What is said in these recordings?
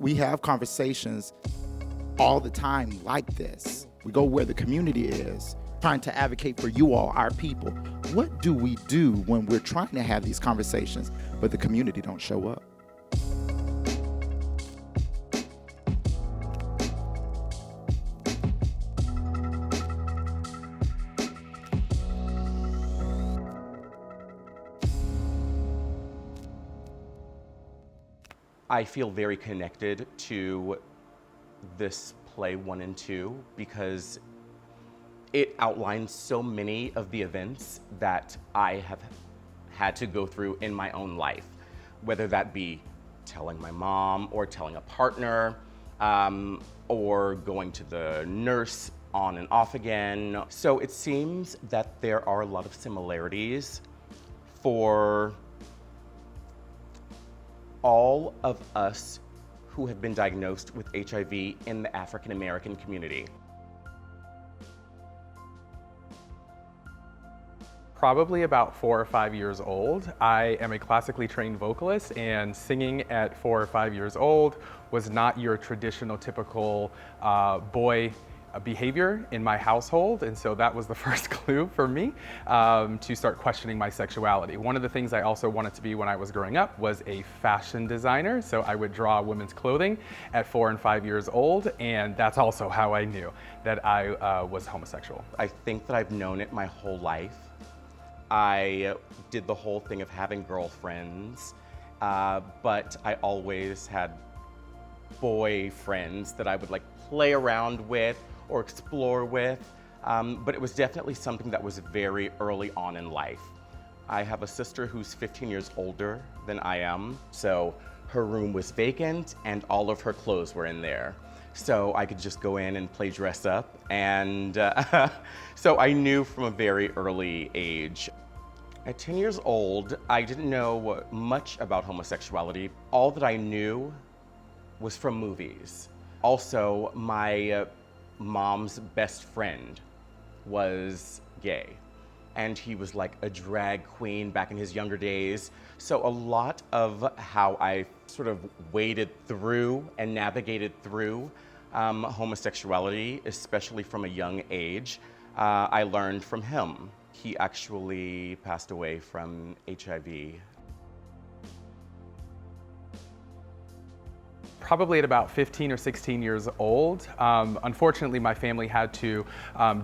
We have conversations all the time like this. We go where the community is, trying to advocate for you all, our people. What do we do when we're trying to have these conversations, but the community don't show up? I feel very connected to this play 1 and 2 because it outlines so many of the events that I have had to go through in my own life, whether that be telling my mom or telling a partner, or going to the nurse on and off again. So it seems that there are a lot of similarities for all of us who have been diagnosed with HIV in the African American community. Probably about 4 or 5 years old. I am a classically trained vocalist, and singing at 4 or 5 years old was not your traditional typical boy behavior in my household, and so that was the first clue for me to start questioning my sexuality. One of the things I also wanted to be when I was growing up was a fashion designer, so I would draw women's clothing at 4 and 5 years old, and that's also how I knew that I was homosexual. I think that I've known it my whole life. I did the whole thing of having girlfriends, but I always had boyfriends that I would like play around with or explore with, but it was definitely something that was very early on in life. I have a sister who's 15 years older than I am, so her room was vacant and all of her clothes were in there. So I could just go in and play dress up, and so I knew from a very early age. At 10 years old, I didn't know much about homosexuality. All that I knew was from movies. Also, my mom's best friend was gay, and he was like a drag queen back in his younger days. So a lot of how I sort of waded through and navigated through homosexuality, especially from a young age, I learned from him. He actually passed away from HIV. Probably at about 15 or 16 years old. Unfortunately, my family had to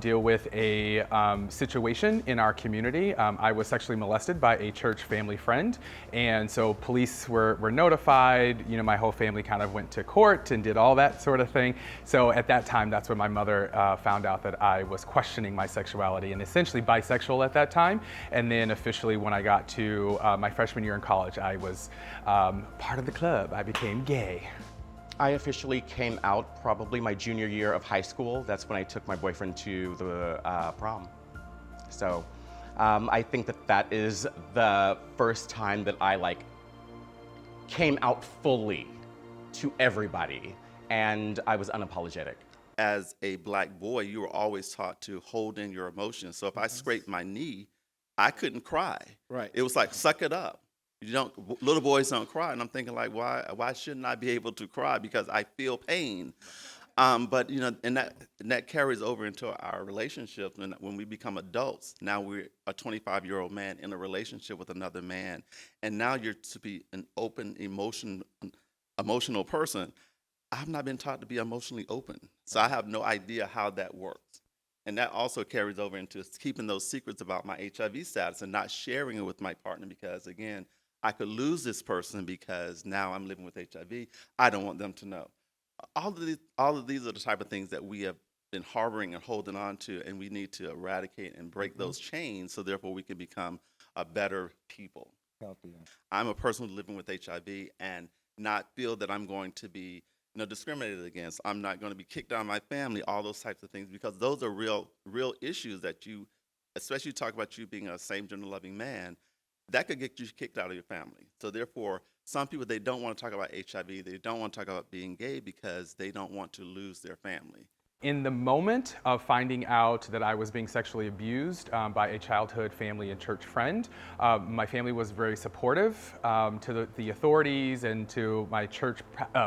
deal with a situation in our community. I was sexually molested by a church family friend, and so police were notified. You know, my whole family kind of went to court and did all that sort of thing. So at that time, that's when my mother found out that I was questioning my sexuality and essentially bisexual at that time. And then officially, when I got to my freshman year in college, I was part of the club. I became gay. I officially came out probably my junior year of high school. That's when I took my boyfriend to the prom. So I think that is the first time that I came out fully to everybody, and I was unapologetic. As a black boy, you were always taught to hold in your emotions. So if I scraped my knee, I couldn't cry. Right. It was like, suck it up. Little boys don't cry. And I'm thinking like, why shouldn't I be able to cry? Because I feel pain. But and that carries over into our relationships when we become adults. Now we're a 25-year-old man in a relationship with another man. And now you're to be an open, emotional person. I've not been taught to be emotionally open. So I have no idea how that works. And that also carries over into keeping those secrets about my HIV status and not sharing it with my partner because, again, I could lose this person because now I'm living with HIV. I don't want them to know. All of these are the type of things that we have been harboring and holding on to, and we need to eradicate and break those chains so therefore we can become a better people. Healthier. I'm a person living with HIV and not feel that I'm going to be discriminated against. I'm not going to be kicked out of my family, all those types of things, because those are real issues that especially you talk about you being a same-gender loving man, that could get you kicked out of your family. So therefore, some people, they don't want to talk about HIV, they don't want to talk about being gay because they don't want to lose their family. In the moment of finding out that I was being sexually abused by a childhood family and church friend, my family was very supportive to the authorities and to my church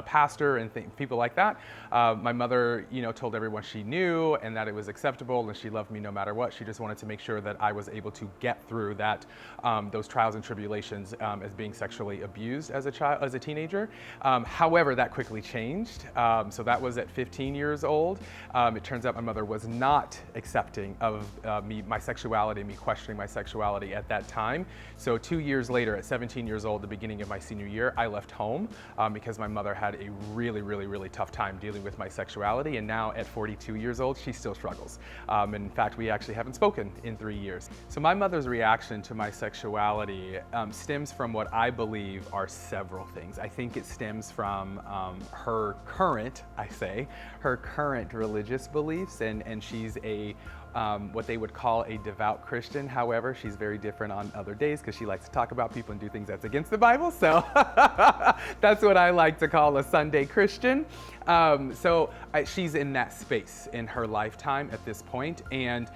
pastor and people like that. My mother, told everyone she knew and that it was acceptable and she loved me no matter what. She just wanted to make sure that I was able to get through that, those trials and tribulations as being sexually abused as a teenager. However, that quickly changed. So that was at 15 years old. It turns out my mother was not accepting of my sexuality, me questioning my sexuality at that time. So 2 years later, at 17 years old, the beginning of my senior year, I left home because my mother had a really, really, really tough time dealing with my sexuality. And now at 42 years old, she still struggles. In fact, we actually haven't spoken in 3 years. So my mother's reaction to my sexuality stems from what I believe are several things. I think it stems from her current religious beliefs, and she's a what they would call a devout Christian. However, she's very different on other days because she likes to talk about people and do things that's against the Bible. So that's what I like to call a Sunday Christian. She's in that space in her lifetime at this point, and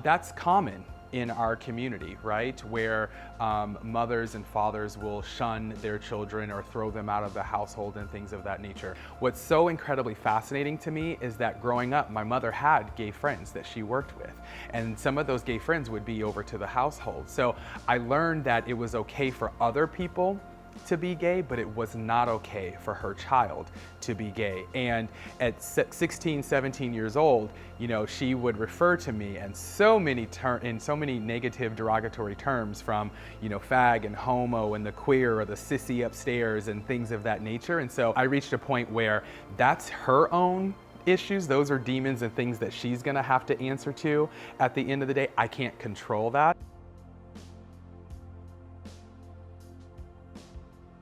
that's common in our community, right? Where mothers and fathers will shun their children or throw them out of the household and things of that nature. What's so incredibly fascinating to me is that growing up, my mother had gay friends that she worked with, and some of those gay friends would be over to the household. So I learned that it was okay for other people to be gay, but it was not okay for her child to be gay. And at 16, 17 years old, she would refer to me in so many negative derogatory terms, from, fag and homo and the queer or the sissy upstairs and things of that nature. And so I reached a point where that's her own issues. Those are demons and things that she's gonna have to answer to. At the end of the day, I can't control that.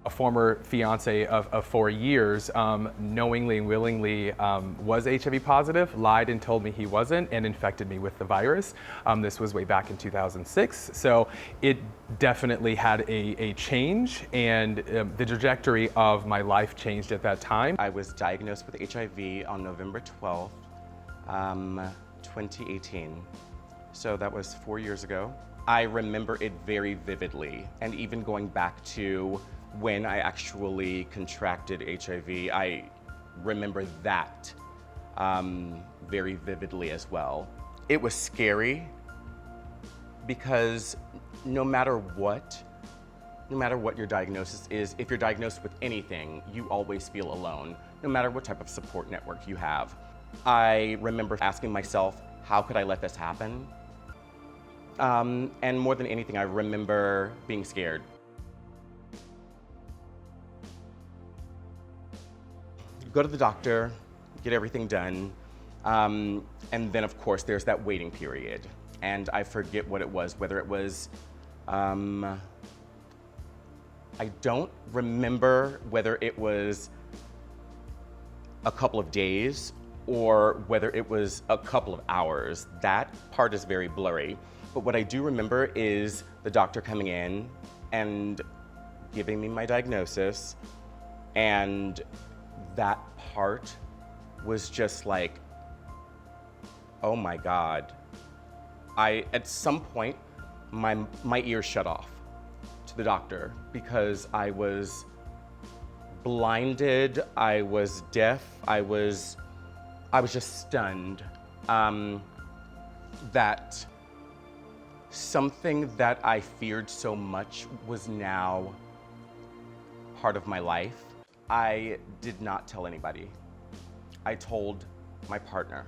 A former fiance of 4 years knowingly and willingly was HIV positive, lied and told me he wasn't, and infected me with the virus. This was way back in 2006. So it definitely had a change, and the trajectory of my life changed at that time. I was diagnosed with HIV on November 12th, 2018. So that was 4 years ago. I remember it very vividly, and even going back to when I actually contracted HIV, I remember that very vividly as well. It was scary because no matter what your diagnosis is, if you're diagnosed with anything, you always feel alone, no matter what type of support network you have. I remember asking myself, how could I let this happen? And more than anything, I remember being scared. Go to the doctor, get everything done, and then of course there's that waiting period. And I forget what it was, whether it was, I don't remember whether it was a couple of days or whether it was a couple of hours. That part is very blurry. But what I do remember is the doctor coming in and giving me my diagnosis, and that part was just like, oh my God. At some point, my ears shut off to the doctor because I was blinded, I was deaf, I was just stunned that something that I feared so much was now part of my life. I did not tell anybody. I told my partner.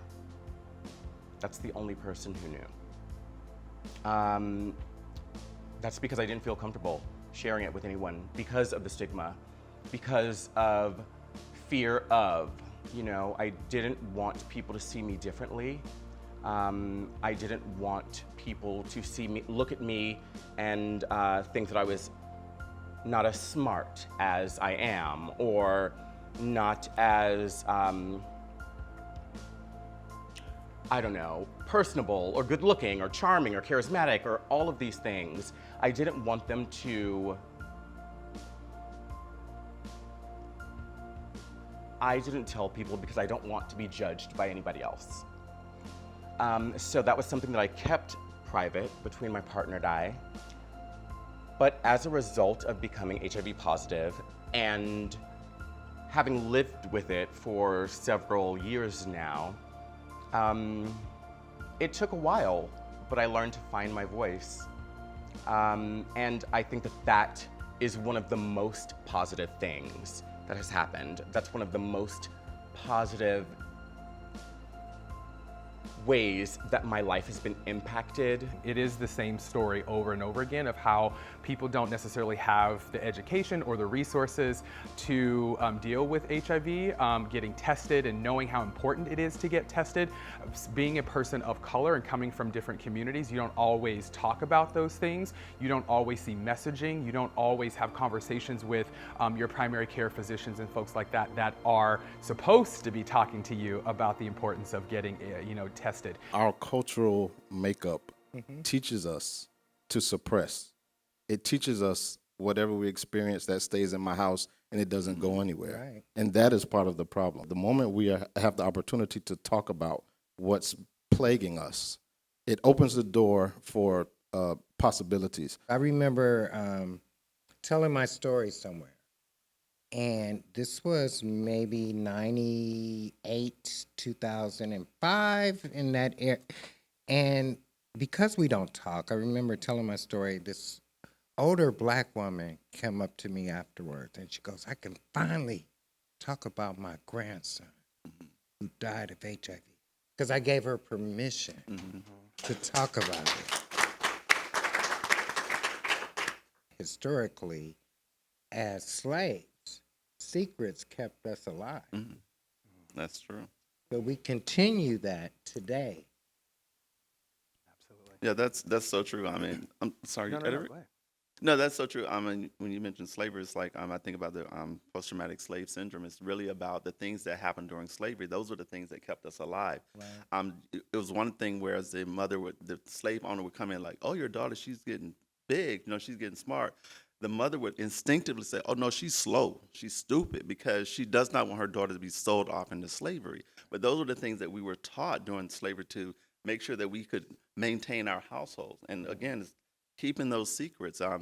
That's the only person who knew. That's because I didn't feel comfortable sharing it with anyone because of the stigma, because of fear of, I didn't want people to see me differently. I didn't want people to see me, look at me and think that I was not as smart as I am, or not as, personable or good looking or charming or charismatic or all of these things. I didn't want them to I didn't tell people because I don't want to be judged by anybody else. So that was something that I kept private between my partner and I. But as a result of becoming HIV positive and having lived with it for several years now, it took a while, but I learned to find my voice. And I think that that is one of the most positive things that has happened. That's one of the most positive ways that my life has been impacted. It is the same story over and over again of how people don't necessarily have the education or the resources to deal with HIV, getting tested and knowing how important it is to get tested. Being a person of color and coming from different communities, you don't always talk about those things. You don't always see messaging. You don't always have conversations with your primary care physicians and folks like that that are supposed to be talking to you about the importance of getting, tested. Our cultural makeup teaches us to suppress. It teaches us whatever we experience that stays in my house and it doesn't go anywhere. Right. And that is part of the problem. The moment we have the opportunity to talk about what's plaguing us, it opens the door for possibilities. I remember telling my story somewhere, and this was maybe 98, 2005, in that era. And because we don't talk, I remember telling my story. This older Black woman came up to me afterwards, and she goes, "I can finally talk about my grandson who died of HIV," because I gave her permission to talk about it. Historically, as slaves, secrets kept us alive. That's true. But we continue that today. Absolutely. Yeah, that's so true. I mean, I'm sorry. No, go ahead. No, that's so true. I mean, when you mentioned slavery, it's like I think about the post-traumatic slave syndrome. It's really about the things that happened during slavery. Those were the things that kept us alive. Right. It was one thing where the slave owner would come in like, "Oh, your daughter, she's getting big. She's getting smart." The mother would instinctively say, "Oh, no, she's slow. She's stupid," because she does not want her daughter to be sold off into slavery. But those were the things that we were taught during slavery to make sure that we could maintain our households. And again, it's keeping those secrets. I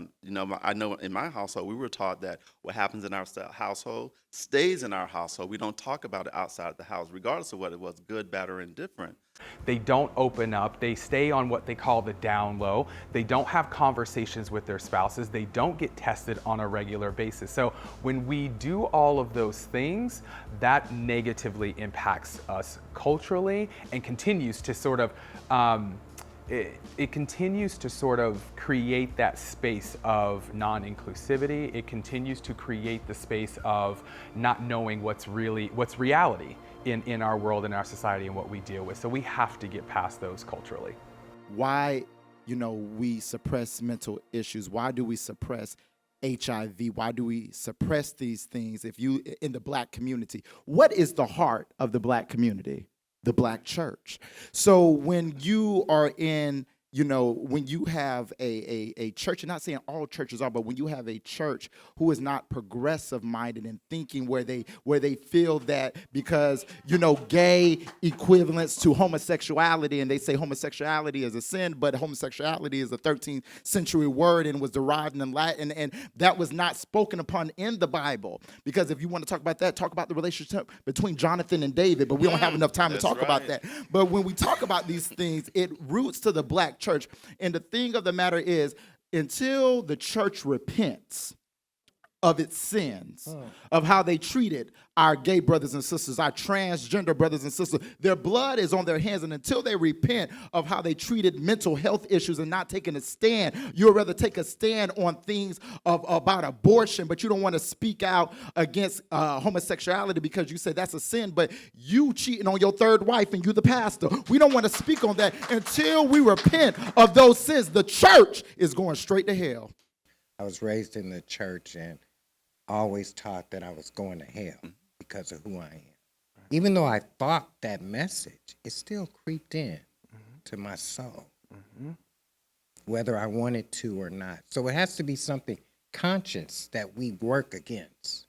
know in my household, we were taught that what happens in our household stays in our household. We don't talk about it outside the house, regardless of what it was, good, bad, or indifferent. They don't open up. They stay on what they call the down low. They don't have conversations with their spouses. They don't get tested on a regular basis. So when we do all of those things, that negatively impacts us culturally and continues to sort of it continues to sort of create that space of non-inclusivity. It continues to create the space of not knowing what's reality in our world, in our society, and what we deal with. So we have to get past those culturally. Why, we suppress mental issues? Why do we suppress HIV? Why do we suppress these things in the Black community? What is the heart of the Black community? The Black church. So when you are in, when you have a church, I'm not saying all churches are, but when you have a church who is not progressive minded and thinking where they feel that because, gay equivalents to homosexuality, and they say homosexuality is a sin, but homosexuality is a 13th century word and was derived in Latin, and that was not spoken upon in the Bible. Because if you want to talk about that, talk about the relationship between Jonathan and David, but we don't have enough time to talk about that. But when we talk about these things, it roots to the Black church. And the thing of the matter is, until the church repents of its sins, of how they treated our gay brothers and sisters, our transgender brothers and sisters, their blood is on their hands. And until they repent of how they treated mental health issues and not taking a stand, you'd rather take a stand on things about abortion, but you don't want to speak out against homosexuality because you say that's a sin, but you cheating on your third wife and you the pastor. We don't want to speak on that until we repent of those sins. The church is going straight to hell. I was raised in the church and always taught that I was going to hell because of who I am. Even though I thought that message, it still creeped in to my soul, whether I wanted to or not. So it has to be something conscious that we work against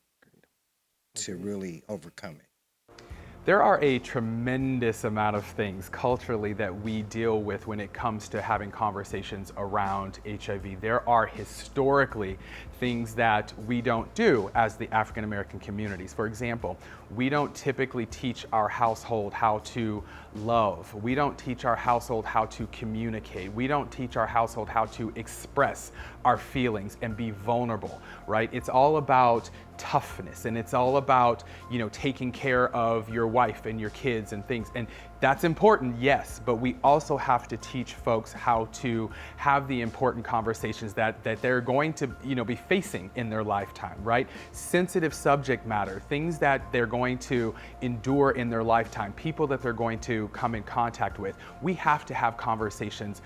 to really overcome it? There are a tremendous amount of things culturally that we deal with when it comes to having conversations around HIV. There are historically things that we don't do as the African American communities. For example, we don't typically teach our household how to love. We don't teach our household how to communicate. We don't teach our household how to express our feelings and be vulnerable, right? It's all about toughness, and it's all about, taking care of your wife and your kids and things. And that's important, yes, but we also have to teach folks how to have the important conversations that they're going to, be facing in their lifetime, right? Sensitive subject matter, things that they're going to endure in their lifetime, people that they're going to come in contact with. We have to have conversations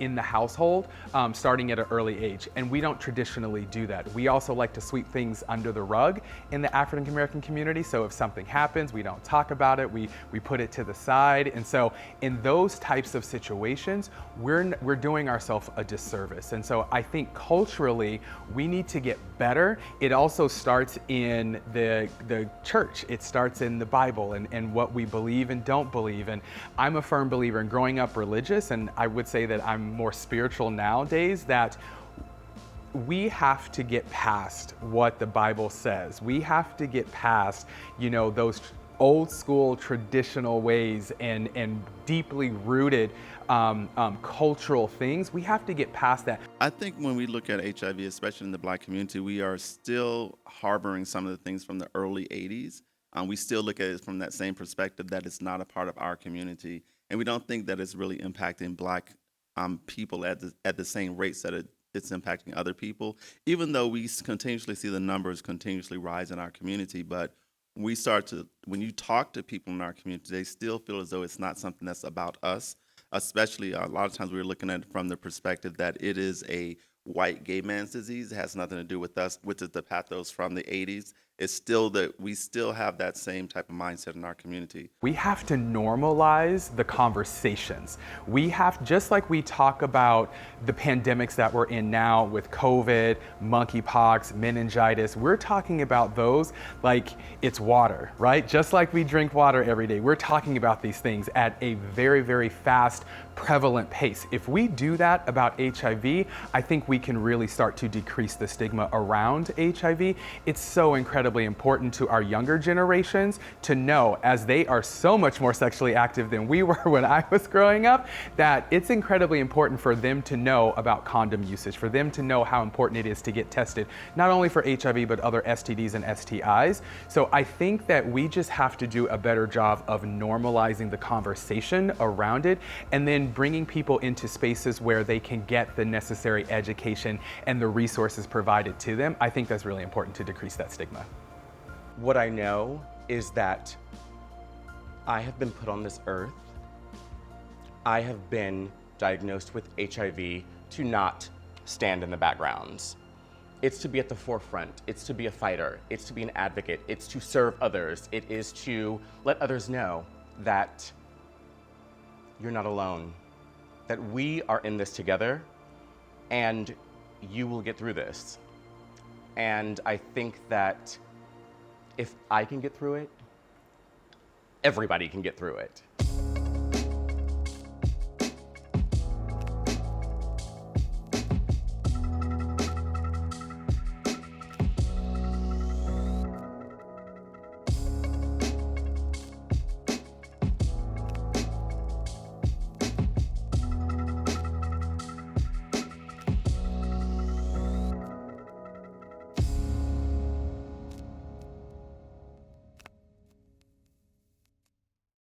in the household starting at an early age, and we don't traditionally do that. We also like to sweep things under the rug in the African American community, so if something happens, we don't talk about it, we put it to the side. And so in those types of situations, we're doing ourselves a disservice. And so I think culturally, we need to get better. It also starts in the church. It starts in the Bible and what we believe and don't believe. And I'm a firm believer in growing up religious, and I would say that I'm more spiritual nowadays, that we have to get past what the Bible says. We have to get past, those old school traditional ways and deeply rooted cultural things. We have to get past that. I think when we look at HIV, especially in the Black community, we are still harboring some of the things from the early 80s. We still look at it from that same perspective, that it's not a part of our community. And we don't think that it's really impacting Black people at the same rates that it's impacting other people, even though we continuously see the numbers continuously rise in our community. But when you talk to people in our community, they still feel as though it's not something that's about us. Especially a lot of times we're looking at it from the perspective that it is a white gay man's disease. It has nothing to do with us, which is the pathos from the 80s. It's still that we still have that same type of mindset in our community. We have to normalize the conversations. We have, just like we talk about the pandemics that we're in now with COVID, monkeypox, meningitis, we're talking about those like it's water, right? Just like we drink water every day, we're talking about these things at a very, very fast, prevalent pace. If we do that about HIV, I think we can really start to decrease the stigma around HIV. It's so incredibly important to our younger generations to know, as they are so much more sexually active than we were when I was growing up, that it's incredibly important for them to know about condom usage, for them to know how important it is to get tested, not only for HIV, but other STDs and STIs. So I think that we just have to do a better job of normalizing the conversation around it, and then bringing people into spaces where they can get the necessary education and the resources provided to them. I think that's really important to decrease that stigma. What I know is that I have been put on this earth. I have been diagnosed with HIV to not stand in the backgrounds. It's to be at the forefront. It's to be a fighter. It's to be an advocate. It's to serve others. It is to let others know that you're not alone, that we are in this together, and you will get through this. And I think that if I can get through it, everybody can get through it.